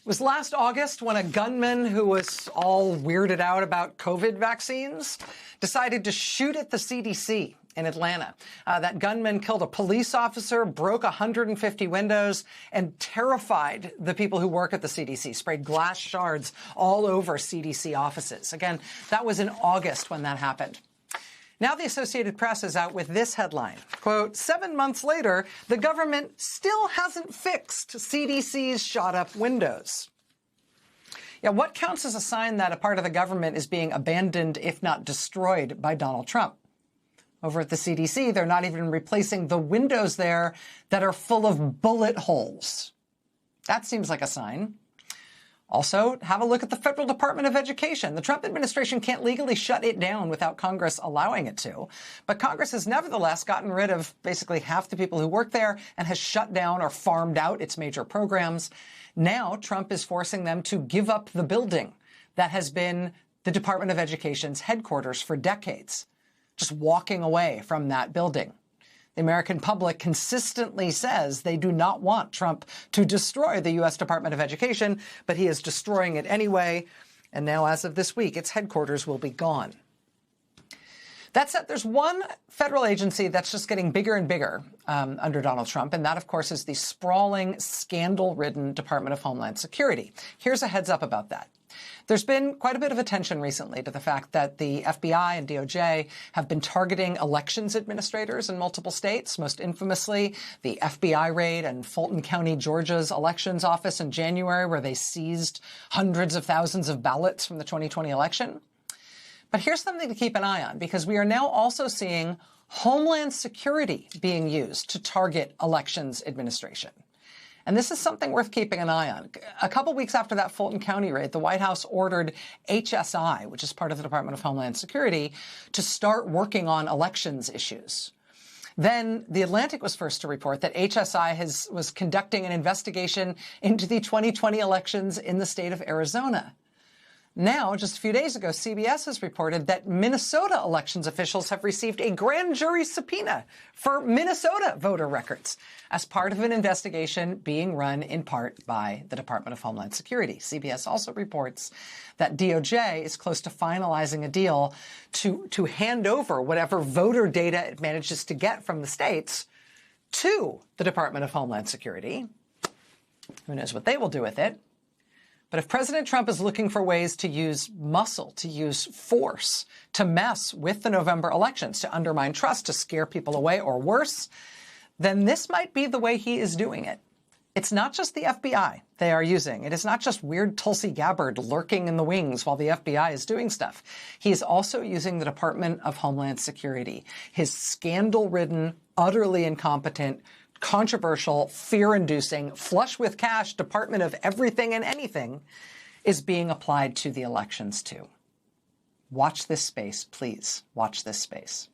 It was last August when a gunman who was all weirded out about COVID vaccines decided to shoot at the CDC in Atlanta. That gunman killed a police officer, broke 150 windows, and terrified the people who work at the CDC, sprayed glass shards all over CDC offices. Again, that was in August when that happened. Now the Associated Press is out with this headline, quote, 7 months later, the government still hasn't fixed CDC's shot up windows. Yeah, what counts as a sign that a part of the government is being abandoned, if not destroyed, by Donald Trump? Over at the CDC, they're not even replacing the windows there that are full of bullet holes. That seems like a sign. Also, have a look at the Federal Department of Education. The Trump administration can't legally shut it down without Congress allowing it to. But Congress has nevertheless gotten rid of basically half the people who work there and has shut down or farmed out its major programs. Now, Trump is forcing them to give up the building that has been the Department of Education's headquarters for decades. Just walking away from that building. The American public consistently says they do not want Trump to destroy the U.S. Department of Education, but he is destroying it anyway. And now, as of this week, its headquarters will be gone. That said, there's one federal agency that's just getting bigger and bigger under Donald Trump, and that, of course, is the sprawling, scandal-ridden Department of Homeland Security. Here's a heads up about that. There's been quite a bit of attention recently to the fact that the FBI and DOJ have been targeting elections administrators in multiple states, most infamously the FBI raid in Fulton County, Georgia's elections office in January, where they seized hundreds of thousands of ballots from the 2020 election. But here's something to keep an eye on, because we are now also seeing Homeland Security being used to target elections administration. And this is something worth keeping an eye on. A couple weeks after that Fulton County raid, the White House ordered HSI, which is part of the Department of Homeland Security, to start working on elections issues. Then The Atlantic was first to report that HSI was conducting an investigation into the 2020 elections in the state of Arizona. Now, just a few days ago, CBS has reported that Minnesota elections officials have received a grand jury subpoena for Minnesota voter records as part of an investigation being run in part by the Department of Homeland Security. CBS also reports that DOJ is close to finalizing a deal to hand over whatever voter data it manages to get from the states to the Department of Homeland Security. Who knows what they will do with it? But if President Trump is looking for ways to use muscle, to use force, to mess with the November elections, to undermine trust, to scare people away, or worse, then this might be the way he is doing it. It's not just the FBI they are using. It is not just weird Tulsi Gabbard lurking in the wings while the FBI is doing stuff. He is also using the Department of Homeland Security, his scandal-ridden, utterly incompetent, controversial, fear-inducing, flush with cash Department of everything and anything is being applied to the elections too. Watch this space, please. Watch this space.